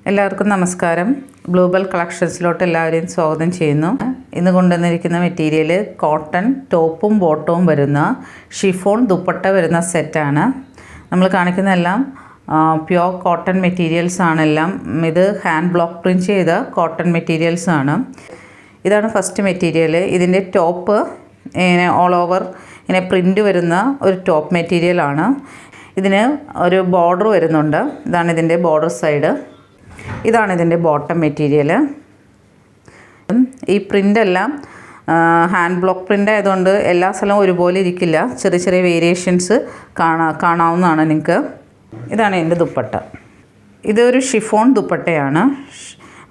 എല്ലാവർക്കും നമസ്കാരം. ഗ്ലോബൽ കളക്ഷൻസിലോട്ട് എല്ലാവരെയും സ്വാഗതം ചെയ്യുന്നു. ഇന്ന് കൊണ്ടുവന്നിരിക്കുന്ന മെറ്റീരിയൽ കോട്ടൺ ടോപ്പും ബോട്ടവും വരുന്ന ഷിഫോൺ ദുപ്പട്ട വരുന്ന സെറ്റാണ്. നമ്മൾ കാണിക്കുന്നതെല്ലാം പ്യോർ കോട്ടൺ മെറ്റീരിയൽസ് ആണെല്ലാം. ഇത് ഹാൻഡ് ബ്ലോക്ക് പ്രിൻറ്റ് ചെയ്ത കോട്ടൺ മെറ്റീരിയൽസ് ആണ്. ഇതാണ് ഫസ്റ്റ് മെറ്റീരിയൽ. ഇതിൻ്റെ ടോപ്പ് ഇങ്ങനെ ഓൾ ഓവർ ഇങ്ങനെ പ്രിൻ്റ് വരുന്ന ഒരു ടോപ്പ് മെറ്റീരിയലാണ്. ഇതിന് ഒരു ബോർഡർ വരുന്നുണ്ട്. ഇതാണ് ഇതിൻ്റെ ബോർഡർ സൈഡ്. ഇതാണ് ഇതിൻ്റെ ബോട്ടം മെറ്റീരിയൽ. ഈ പ്രിൻ്റെല്ലാം ഹാൻഡ് ബ്ലോക്ക് പ്രിൻ്റ് ആയതുകൊണ്ട് എല്ലാ സ്ഥലവും ഒരുപോലെ ഇരിക്കില്ല. ചെറിയ ചെറിയ വേരിയേഷൻസ് കാണാവുന്നതാണ് നിങ്ങൾക്ക്. ഇതാണ് എൻ്റെ ദുപ്പട്ട. ഇതൊരു ഷിഫോൺ ദുപ്പട്ടയാണ്.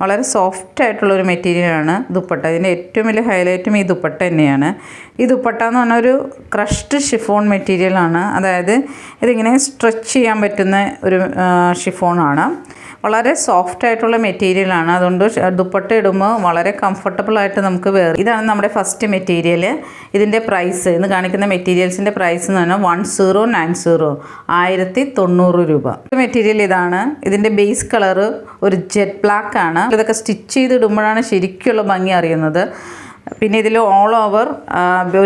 വളരെ സോഫ്റ്റ് ആയിട്ടുള്ളൊരു മെറ്റീരിയലാണ് ദുപ്പട്ട. ഇതിൻ്റെ ഏറ്റവും വലിയ ഹൈലൈറ്റും ഈ ദുപ്പട്ട തന്നെയാണ്. ഈ ദുപ്പട്ട എന്ന് പറഞ്ഞാൽ ഒരു ക്രഷ്ഡ് ഷിഫോൺ മെറ്റീരിയലാണ്. അതായത് ഇതിങ്ങനെ സ്ട്രെച്ച് ചെയ്യാൻ പറ്റുന്ന ഒരു ഷിഫോണാണ്. വളരെ സോഫ്റ്റ് ആയിട്ടുള്ള മെറ്റീരിയലാണ്. അതുകൊണ്ട് ദുപ്പട്ട ഇടുമ്പോൾ വളരെ കംഫർട്ടബിളായിട്ട് നമുക്ക് ഇതാണ് നമ്മുടെ ഫസ്റ്റ് മെറ്റീരിയൽ. ഇതിൻ്റെ പ്രൈസ്, ഇന്ന് കാണിക്കുന്ന മെറ്റീരിയൽസിൻ്റെ പ്രൈസ് എന്ന് പറഞ്ഞാൽ 1090 1090 രൂപ. മെറ്റീരിയൽ ഇതാണ്. ഇതിൻ്റെ ബേസ് കളറ് ഒരു ജെറ്റ് ബ്ലാക്ക് ആണ്. ഇതൊക്കെ സ്റ്റിച്ച് ചെയ്തിടുമ്പോഴാണ് ശരിക്കുള്ള ഭംഗി അറിയുന്നത്. പിന്നെ ഇതിൽ ഓൾ ഓവർ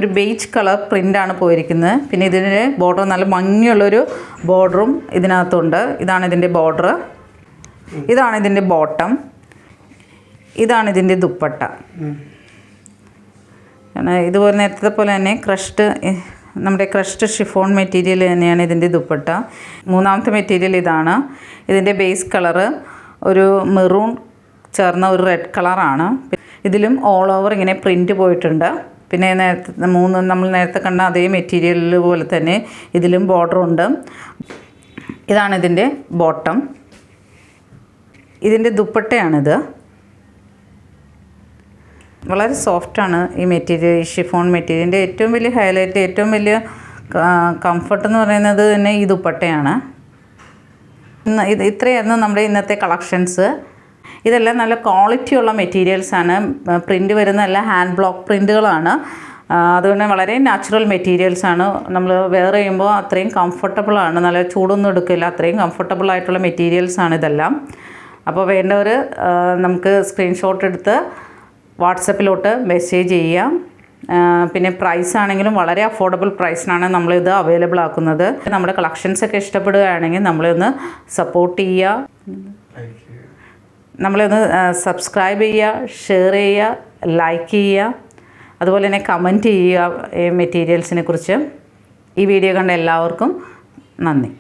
ഒരു ബേജ് കളർ പ്രിൻ്റാണ് പോയിരിക്കുന്നത്. പിന്നെ ഇതിൻ്റെ ബോർഡർ നല്ല ഭംഗിയുള്ളൊരു ബോർഡറും ഇതിനകത്തുണ്ട്. ഇതാണ് ഇതിൻ്റെ ബോർഡർ. ഇതാണ് ഇതിൻ്റെ ബോട്ടം. ഇതാണ് ഇതിൻ്റെ ദുപ്പട്ട. ഇതുപോലെ നേരത്തെ പോലെ തന്നെ നമ്മുടെ ക്രഷ്ഡ് ഷിഫോൺ മെറ്റീരിയൽ തന്നെയാണ് ഇതിൻ്റെ ദുപ്പട്ട. മൂന്നാമത്തെ മെറ്റീരിയൽ ഇതാണ്. ഇതിൻ്റെ ബേസ് കളറ് ഒരു മെറൂൺ ചേർന്ന ഒരു റെഡ് കളറാണ്. ഇതിലും ഓൾ ഓവർ ഇങ്ങനെ പ്രിൻ്റ് പോയിട്ടുണ്ട്. പിന്നെ നമ്മൾ നേരത്തെ കണ്ട അതേ മെറ്റീരിയൽ പോലെ തന്നെ ഇതിലും ബോർഡറുണ്ട്. ഇതാണ് ഇതിൻ്റെ ബോട്ടം. ഇതിൻ്റെ ദുപ്പട്ടയാണിത്. വളരെ സോഫ്റ്റാണ് ഈ മെറ്റീരിയൽ. ഈ ഷിഫോൺ മെറ്റീരിയലിൻ്റെ ഏറ്റവും വലിയ ഹൈലൈറ്റ്, ഏറ്റവും വലിയ കംഫർട്ട് എന്ന് പറയുന്നത് തന്നെ ഈ ദുപ്പട്ടയാണ്. ഇത്രയായിരുന്നു നമ്മുടെ ഇന്നത്തെ കളക്ഷൻസ്. ഇതെല്ലാം നല്ല ക്വാളിറ്റിയുള്ള മെറ്റീരിയൽസാണ്. പ്രിൻ്റ് വരുന്ന എല്ലാം ഹാൻഡ് ബ്ലോക്ക് പ്രിൻ്റുകളാണ്. അതുകൊണ്ട് വളരെ നാച്ചുറൽ മെറ്റീരിയൽസാണ്. നമ്മൾ വെയർ ചെയ്യുമ്പോൾ അത്രയും കംഫർട്ടബിളാണ്. നല്ല ചൂടൊന്നും എടുക്കില്ല. അത്രയും കംഫർട്ടബിളായിട്ടുള്ള മെറ്റീരിയൽസാണ് ഇതെല്ലാം. അപ്പോൾ വേണ്ടവർ നമുക്ക് സ്ക്രീൻഷോട്ട് എടുത്ത് വാട്സപ്പിലോട്ട് മെസ്സേജ് ചെയ്യാം. പിന്നെ പ്രൈസ് ആണെങ്കിലും വളരെ അഫോർഡബിൾ പ്രൈസിനാണ് നമ്മളിത് അവൈലബിൾ ആക്കുന്നത്. നമ്മുടെ കളക്ഷൻസൊക്കെ ഇഷ്ടപ്പെടുകയാണെങ്കിൽ നമ്മളൊന്ന് സപ്പോർട്ട് ചെയ്യുക. നമ്മളൊന്ന് സബ്സ്ക്രൈബ് ചെയ്യുക, ഷെയർ ചെയ്യുക, ലൈക്ക് ചെയ്യുക. അതുപോലെ തന്നെ കമൻറ്റ് ചെയ്യുക ഈ മെറ്റീരിയൽസിനെ കുറിച്ച്. ഈ വീഡിയോ കണ്ട എല്ലാവർക്കും നന്ദി.